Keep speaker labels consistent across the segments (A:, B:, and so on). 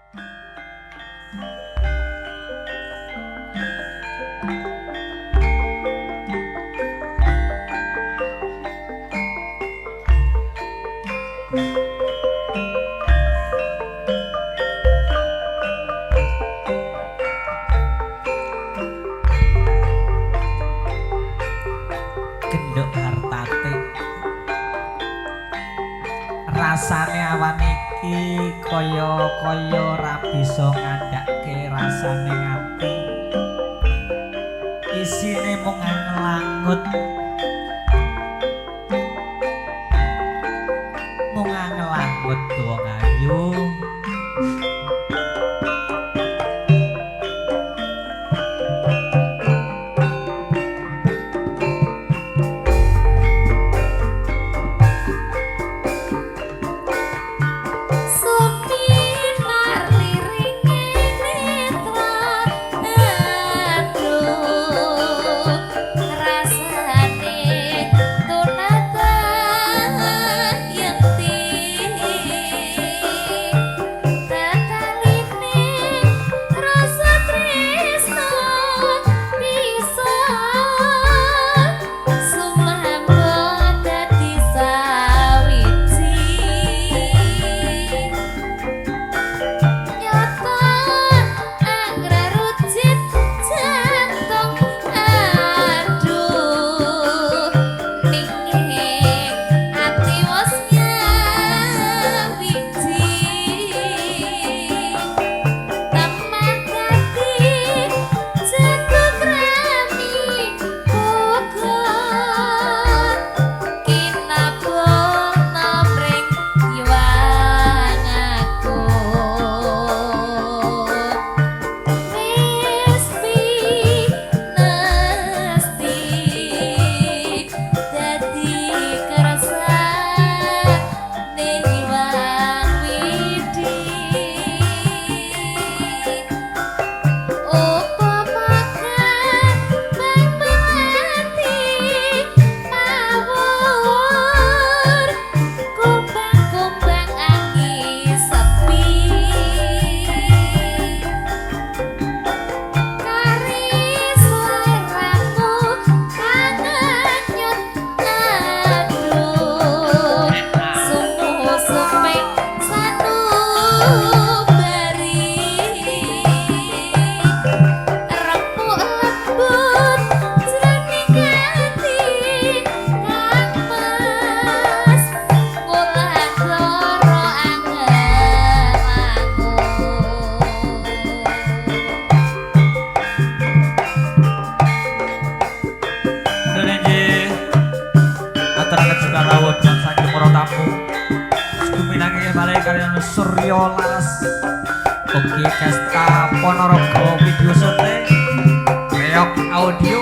A: Genduk hartate rasane awan iki kaya ra bisa ngandhake rasane ati isine mung anglangut wong ayu Suryo Laras Oke Kesta Ponorogo Video Sote Reok Audio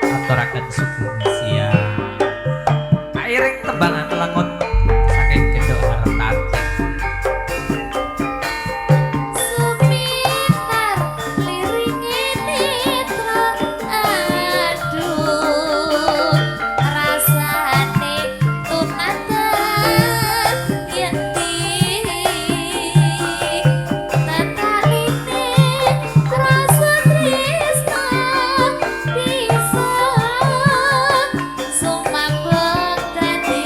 A: aturaken sugeng siang kairing tembangan langut saking Genduk Hartate
B: Sumambek dadi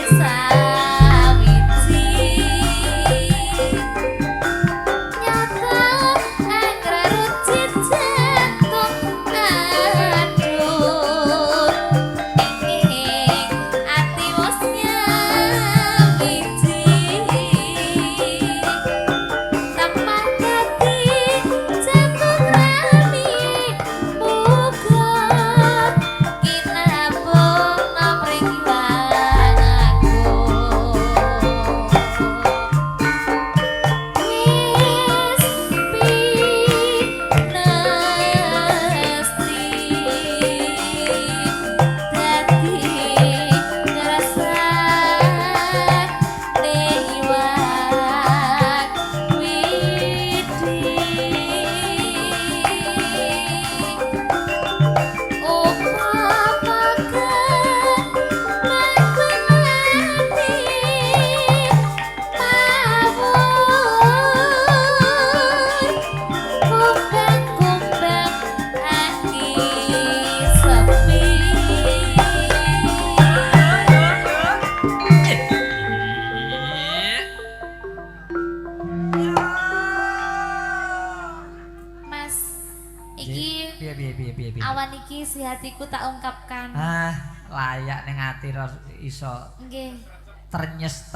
B: Awan iki si hatiku tak ungkapkan.
A: Layak ning ati iso.
B: Nggih.
A: Ternyes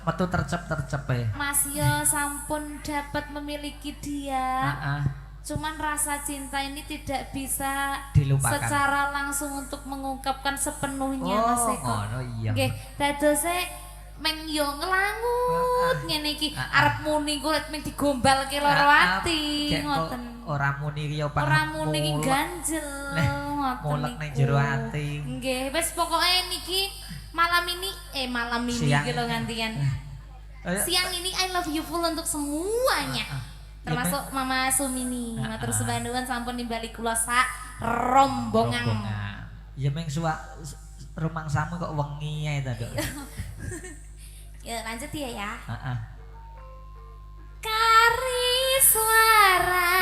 A: metu tercep ya.
B: Mas yo sampun dapat memiliki dia. Cuman rasa cinta ini tidak bisa
A: dilupakan
B: secara langsung untuk mengungkapkan sepenuhnya Mas Eko.
A: Oh, iya.
B: Nggih, dadose meng yo ngelangut ngene iki arep muni kok meng digombalke loro ati ngoten.
A: Ora muni yo
B: ora muni iki ganjel ngoten.
A: Mulek ning jero ati.
B: Nggih, wis pokoke niki malam ini iki lho gantian. Siang ini I love you full untuk semuanya. Termasuk Mama Sumini, matur subanuwun sampun nimbali kula sak rombongan.
A: Ya meng rumangsamu kok wengi ae ta, Dok.
B: Ya lanjut ya.
A: Heeh.
B: Kari suara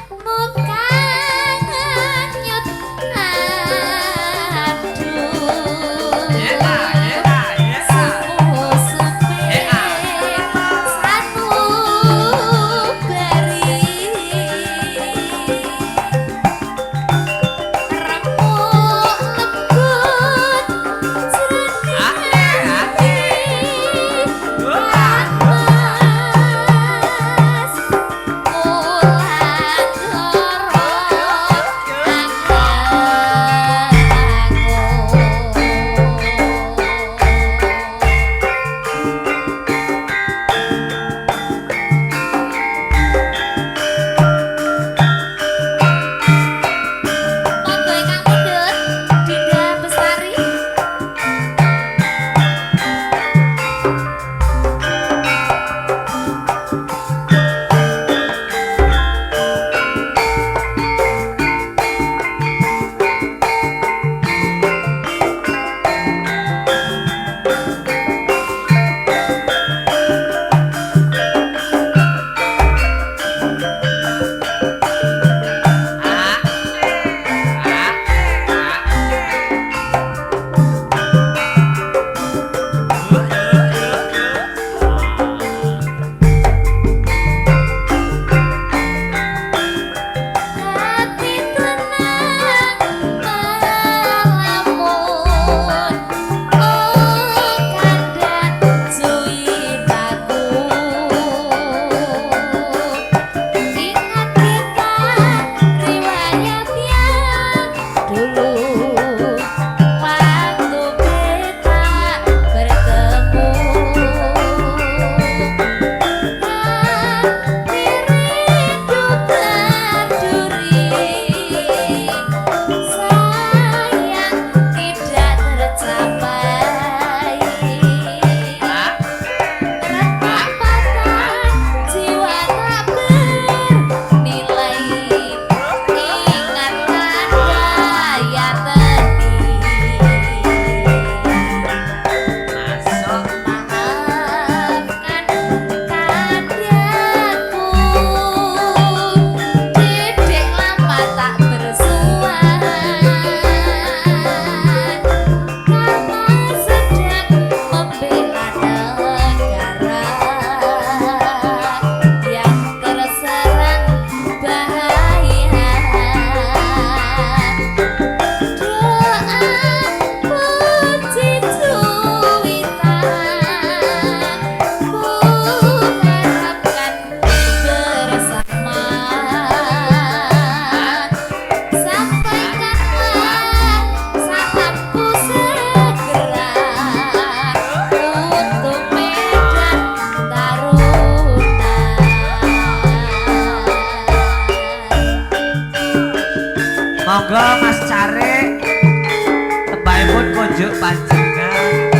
B: muka nyut
A: Monggo Mas Care tebahipun kunjuk panjenengan.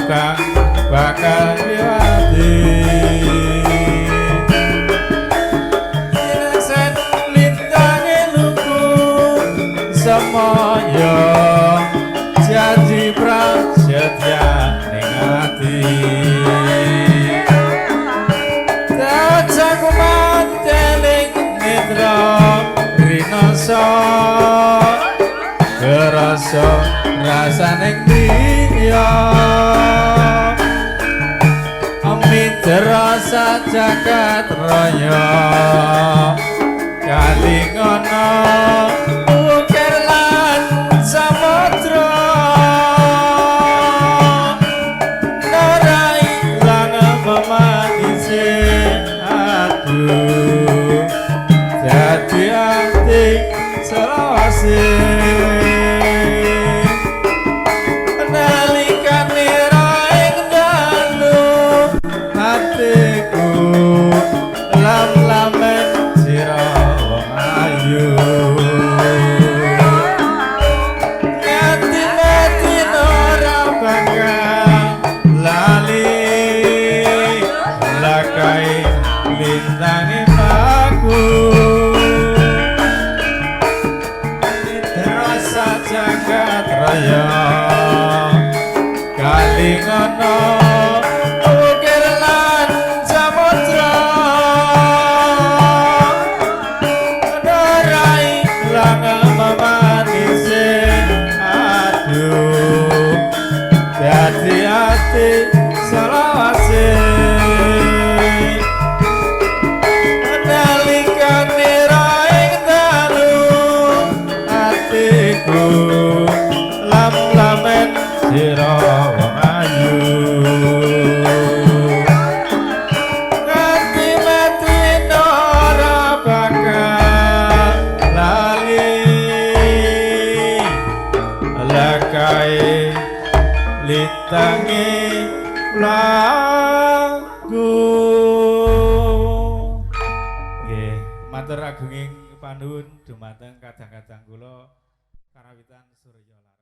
C: kang bakal liwati Inaksen lintange luku semoyo janji prasetya ning ati Dajaku manteling nitra rinoso kerasa rasaning dia amit rasa jagat raya kalingono ukir lan samudra narai lan memanisi aduh jadi hati selawase nalikane raing dalu hatiku lam-lamen sira wong ayu ngati-ngati ora bakal lali lakai lintange aku rasa jagat raya kalingono ukir lan samudra narai lang memanisi aduh dadi ati selawase nalikane raing dalu atiku lam-lamen sira wong ayu nganti mati ora bakal lali lakai litange lagu nggih matur agunging panuwun dumateng kadang-kadang kula karawitan Surya